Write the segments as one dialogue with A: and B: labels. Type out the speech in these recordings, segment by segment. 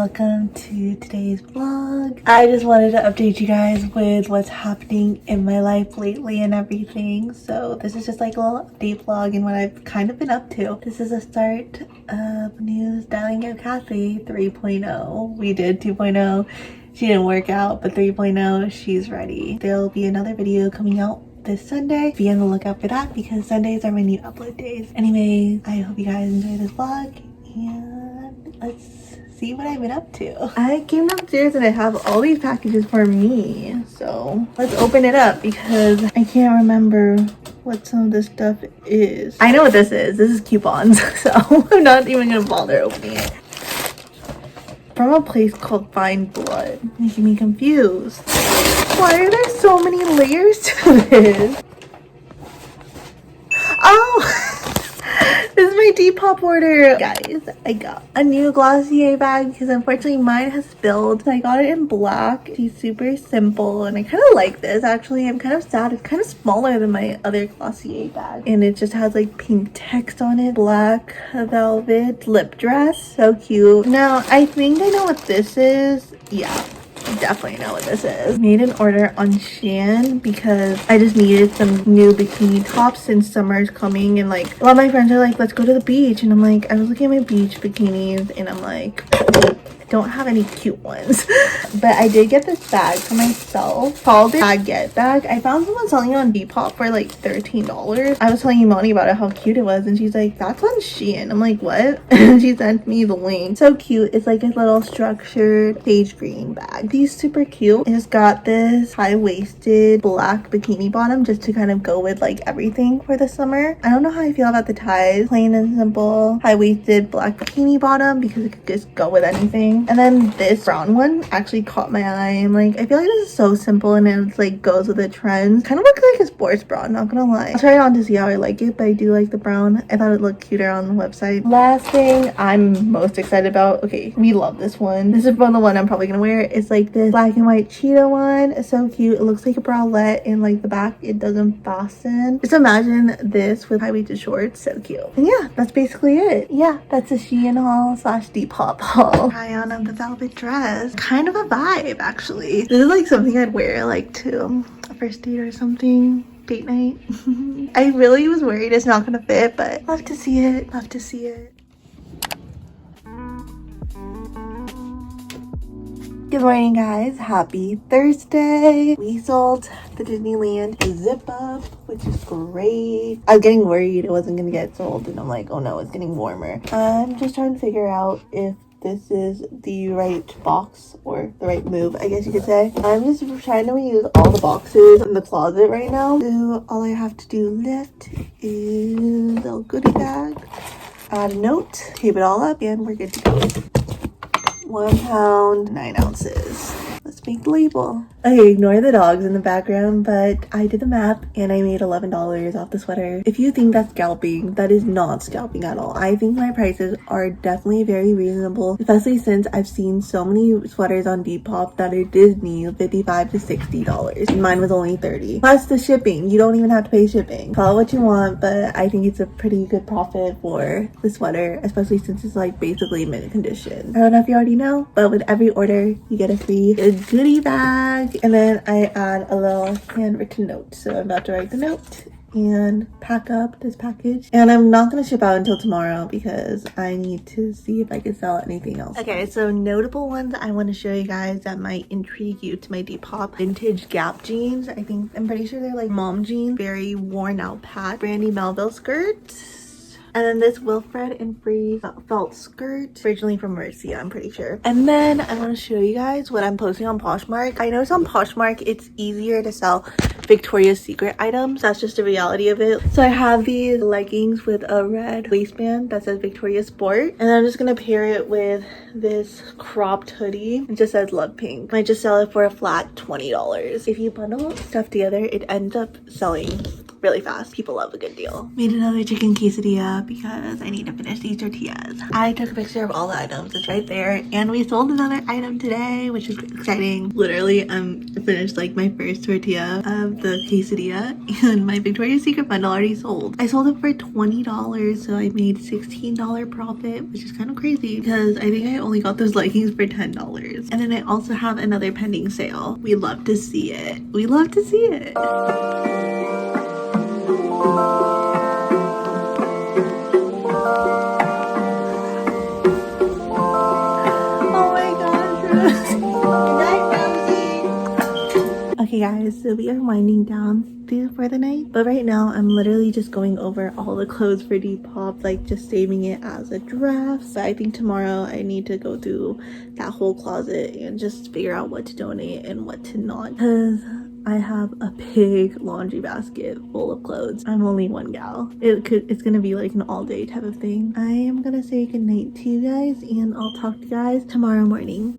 A: welcome to today's vlog. I just wanted to update you guys with what's happening in my life lately and everything. So this is just like a little update vlog and what I've kind of been up to. This is a start of new Styling Out Kathy 3.0. We did 2.0. She didn't work out, but 3.0, she's ready. There'll be another video coming out this Sunday. Be on the lookout for that because Sundays are my new upload days. Anyway, I hope you guys enjoy this vlog and let's see what I've been up to. I came downstairs and I have all these packages for me. So let's open it up because I can't remember what some of this stuff is. I know what this is. This is coupons. So I'm not even gonna bother opening it. From a place called Find Blood. Making me confused. Why are there so many layers to this? Oh! This is my Depop order. Guys, I got a new Glossier bag because unfortunately mine has spilled. So I got it in black. She's super simple and I kind of like this actually. I'm kind of sad. It's kind of smaller than my other Glossier bag. And it just has like pink text on it. Black velvet lip dress. So cute. Now, I think I know what this is. Yeah. Definitely know what this is. Made an order on Shein because I just needed some new bikini tops since summer is coming and like a lot of my friends are like, let's go to the beach, and I'm like, I was looking at my beach bikinis and I'm like, don't have any cute ones. But I did get this bag for myself called it Baguette bag. I found someone selling it on Depop for like $13. I was telling Imani about it, how cute it was, and she's like, that's on Shein. I'm like, what? And she sent me the link. So cute. It's like a little structured sage green bag. She's super cute. It's got this high-waisted black bikini bottom just to kind of go with like everything for the summer. I don't know how I feel about the ties. Plain and simple high-waisted black bikini bottom because it could just go with anything. And then this brown one actually caught my eye. I'm like, I feel like this is so simple and it's like goes with the trends. Kind of looks like a sports bra, not gonna lie. I'll try it on to see how I like it, but I do like the brown. I thought it looked cuter on the website. Last thing I'm most excited about, okay, we love this one. This is from the one I'm probably gonna wear. It's like this black and white cheetah one. It's so cute. It looks like a bralette and like the back, it doesn't fasten. Just imagine this with high-waisted shorts. So cute. And yeah, that's basically it. Yeah, that's a Shein haul slash Depop haul. Try on the velvet dress. Kind of a vibe actually. This is like something I'd wear like to a first date or something. Date night. I really was worried it's not gonna fit, but love to see it. Love to see it. Good morning guys, happy Thursday. We sold the Disneyland zip up, which is great. I was getting worried it wasn't gonna get sold and I'm like, oh no, it's getting warmer. I'm just trying to figure out if this is the right box or the right move, I guess you could say. I'm just trying to reuse all the boxes in the closet right now. So all I have to do left is a little goodie bag, add a note, tape it all up, and we're good to go. 1 pound, 9 ounces. Let's make the label. Okay, ignore the dogs in the background, but I did the math and I made $11 off the sweater. If you think that's scalping, that is not scalping at all. I think my prices are definitely very reasonable, especially since I've seen so many sweaters on Depop that are Disney $55 to $60 and mine was only $30. Plus the shipping, you don't even have to pay shipping. Call it what you want, but I think it's a pretty good profit for the sweater, especially since it's like basically mint condition. I don't know if you already know, but with every order you get a free goodie bag. And then I add a little handwritten note. So I'm about to write the note and pack up this package. And I'm not going to ship out until tomorrow because I need to see if I can sell anything else. Okay, so notable ones I want to show you guys that might intrigue you to my Depop. Vintage Gap jeans. I'm pretty sure they're like mom jeans. Very worn out patch. Brandy Melville skirts. And then this Wilfred and Free felt skirt, originally from Mercia, I'm pretty sure. And then I want to show you guys what I'm posting on Poshmark. I noticed on Poshmark, it's easier to sell Victoria's Secret items. That's just the reality of it. So I have these leggings with a red waistband that says Victoria's Sport. And then I'm just going to pair it with this cropped hoodie. It just says Love Pink. I just sell it for a flat $20. If you bundle stuff together, it ends up selling really fast. People love a good deal. Made another chicken quesadilla because I need to finish these tortillas. I took a picture of all the items. It's right there. And we sold another item today, which is exciting. Literally, finished like my first tortilla of the quesadilla, and my Victoria's Secret bundle already sold. I sold it for $20, so I made $16 profit, which is kind of crazy because I think I only got those leggings for $10. And then I also have another pending sale. We love to see it. We love to see it. Okay guys, so we are winding down for the night, but right now I'm literally just going over all the clothes for Depop, like just saving it as a draft. So I think tomorrow I need to go through that whole closet and just figure out what to donate and what to not, because I have a big laundry basket full of clothes. I'm only one gal. It's gonna be like an all-day type of thing. I am gonna say goodnight to you guys, and I'll talk to you guys tomorrow morning.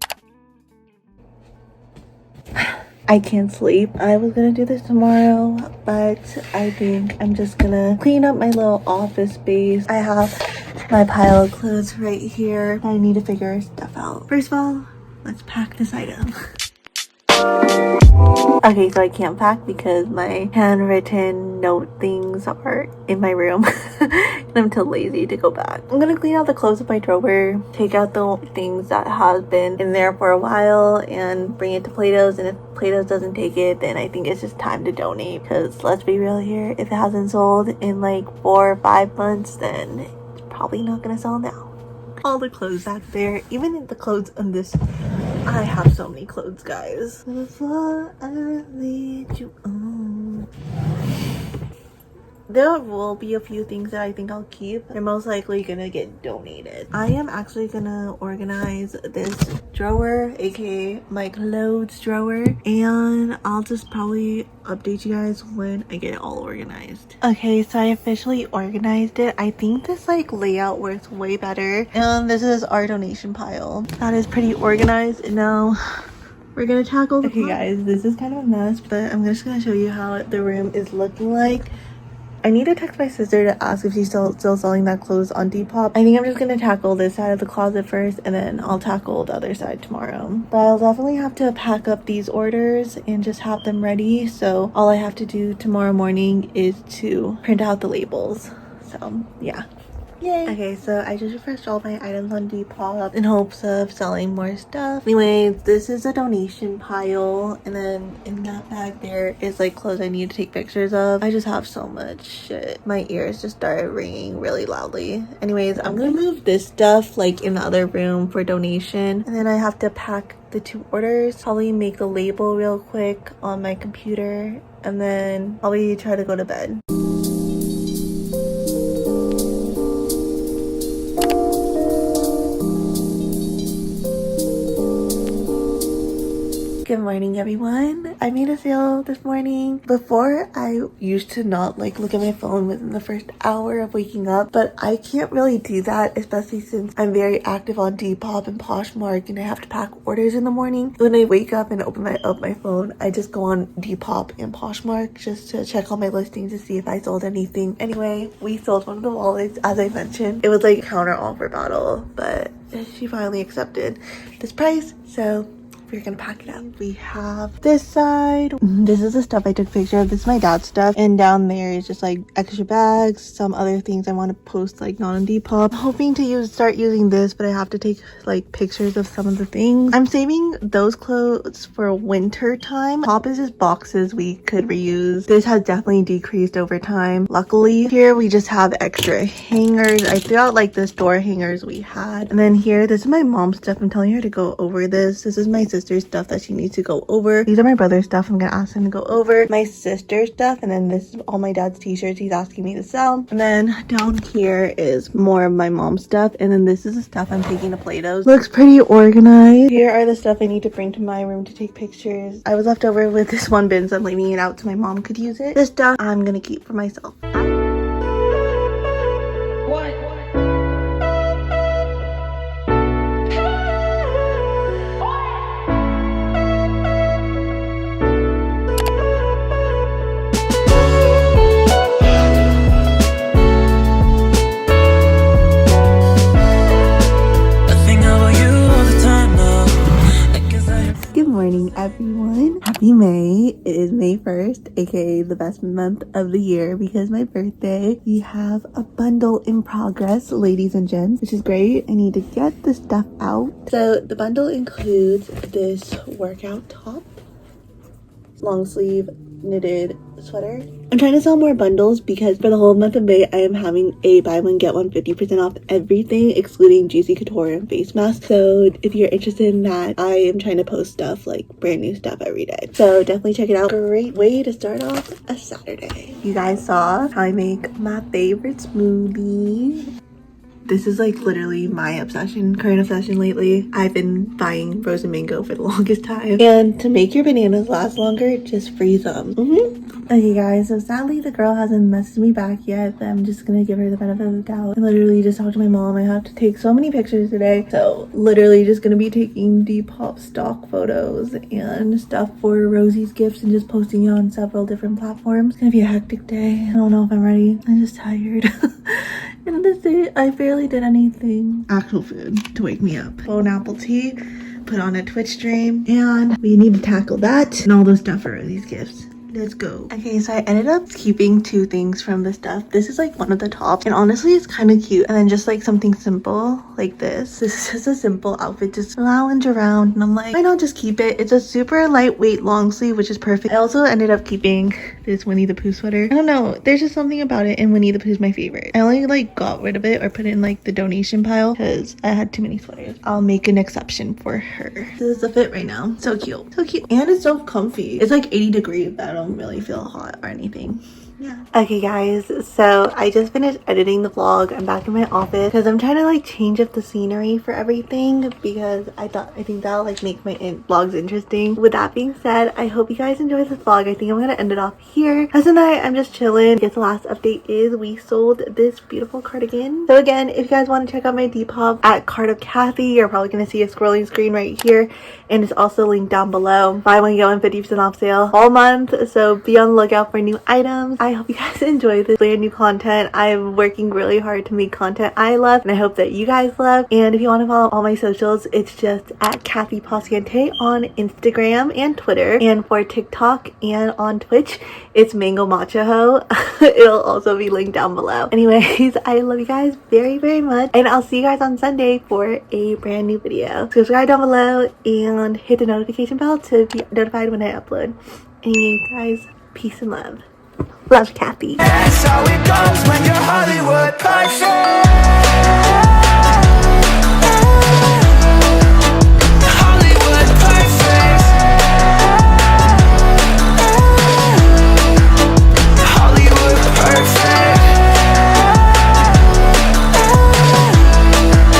A: I can't sleep. I was gonna do this tomorrow, but I think I'm just gonna clean up my little office space. I have my pile of clothes right here. I need to figure stuff out. First of all, let's pack this item. Okay, so I can't pack because my handwritten note things are in my room and I'm too lazy to go back. I'm gonna clean out the clothes of my drawer, take out the things that have been in there for a while and bring it to Plato's, and if Plato's doesn't take it, then I think it's just time to donate, because let's be real here, if it hasn't sold in like 4 or 5 months, then it's probably not gonna sell now. All the clothes back there, even the clothes on this, I have so many clothes, guys. Before I lead you on. There will be a few things that I think I'll keep. They're most likely gonna get donated. I am actually gonna organize this drawer, aka my clothes drawer, and I'll just probably update you guys when I get it all organized. Okay, so I officially organized it. I think this like layout works way better. And this is our donation pile. That is pretty organized. And now we're gonna tackle the Okay guys, this is kind of a mess, but I'm just gonna show you how the room is looking like. I need to text my sister to ask if she's still selling that clothes on Depop. I think I'm just gonna tackle this side of the closet first, and then I'll tackle the other side tomorrow. But I'll definitely have to pack up these orders and just have them ready. So all I have to do tomorrow morning is to print out the labels. So yeah. Yay. Okay, so I just refreshed all my items on Depop in hopes of selling more stuff. Anyways, this is a donation pile, and then in that bag there is like clothes I need to take pictures of. I just have so much shit. My ears just started ringing really loudly. Anyways, I'm gonna move this stuff like in the other room for donation, and then I have to pack the 2 orders, probably make the label real quick on my computer, and then probably try to go to bed. Good morning, everyone. I made a sale this morning. Before, I used to not like look at my phone within the first hour of waking up, but I can't really do that, especially since I'm very active on Depop and Poshmark and I have to pack orders in the morning. When I wake up and open my phone, I just go on Depop and Poshmark just to check all my listings to see if I sold anything. Anyway, we sold one of the wallets, as I mentioned. It was like a counter offer battle, but she finally accepted this price, so we're gonna pack it up. We have this side. This is the stuff I took picture of. This is my dad's stuff, and down there is just like extra bags, some other things I want to post like not on Depop. I'm hoping to start using this, but I have to take like pictures of some of the things. I'm saving those clothes for winter time. Top is just boxes we could reuse. This has definitely decreased over time. Luckily, here we just have extra hangers. I threw out like the store hangers we had, and then here, this is my mom's stuff. I'm telling her to go over this. This is my sister's stuff that she needs to go over. These are my brother's stuff. I'm gonna ask him to go over. My sister's stuff, and then this is all my dad's t-shirts he's asking me to sell. And then down here is more of my mom's stuff, and then this is the stuff I'm taking to Plato's. Looks pretty organized. Here are the stuff I need to bring to my room to take pictures. I was left over with this one bin, so I'm leaving it out so my mom could use it. This stuff I'm gonna keep for myself. morning, everyone. Happy May. It is May 1st, aka the best month of the year because my birthday. We have a bundle in progress, ladies and gents, which is great. I need to get the stuff out. So the bundle includes this workout top, long sleeve knitted sweater. I'm trying to sell more bundles because for the whole month of May I am having a buy one get one 50% off everything excluding Juicy Couture and face masks. So if you're interested in that, I am trying to post stuff, like brand new stuff every day, so definitely check it out. Great way to start off a Saturday. You guys saw how I make my favorite smoothie. This is like literally my obsession, current obsession lately. I've been buying frozen mango for the longest time. And to make your bananas last longer, just freeze them. Okay guys, so sadly the girl hasn't messaged me back yet, but I'm just gonna give her the benefit of the doubt. I literally just talked to my mom. I have to take so many pictures today. So literally just gonna be taking Depop stock photos and stuff for Rosie's gifts and just posting it on several different platforms. It's gonna be a hectic day. I don't know if I'm ready. I'm just tired. And this day, I barely did anything. Actual food to wake me up. Bone apple tea, put on a Twitch stream, and we need to tackle that and all those stuff for these gifts. Let's go. Okay, so I ended up keeping two things from the stuff. This is like one of the tops, and honestly it's kind of cute. And then just like something simple like this is just a simple outfit, just lounge around, and I'm like, why not just keep it? It's a super lightweight long sleeve, which is perfect. I also ended up keeping this Winnie the Pooh sweater. I don't know, there's just something about it, and Winnie the Pooh is my favorite. I only like got rid of it or put it in like the donation pile because I had too many sweaters. I'll make an exception for her. This is the fit right now. So cute, so cute, and it's so comfy. It's like 80 degrees, but I don't really feel hot or anything. Yeah. Okay guys, so I just finished editing the vlog. I'm back in my office because I'm trying to like change up the scenery for everything because I think that'll like make my vlogs interesting. With that being said, I hope you guys enjoyed this vlog. I think I'm gonna end it off here. As tonight I'm just chilling. I guess the last update is we sold this beautiful cardigan. So again, if you guys want to check out my Depop at Cart of Kathy, you're probably gonna see a scrolling screen right here, and it's also linked down below. Buy one get one 50% off sale all month, so be on the lookout for new items. I hope you guys enjoy this brand new content. I'm working really hard to make content I love, and I hope that you guys love. And if you want to follow all my socials, it's just at Kathy Pasciente on Instagram and Twitter, and for TikTok and on Twitch it's Mango Matcha Ho. It'll also be linked down below. Anyways, I love you guys very, very much, and I'll see you guys on Sunday for a brand new video. Subscribe down below and hit the notification bell to be notified when I upload. Anyway guys, peace and love. Love, Kathy. That's how it goes when you're Hollywood perfect.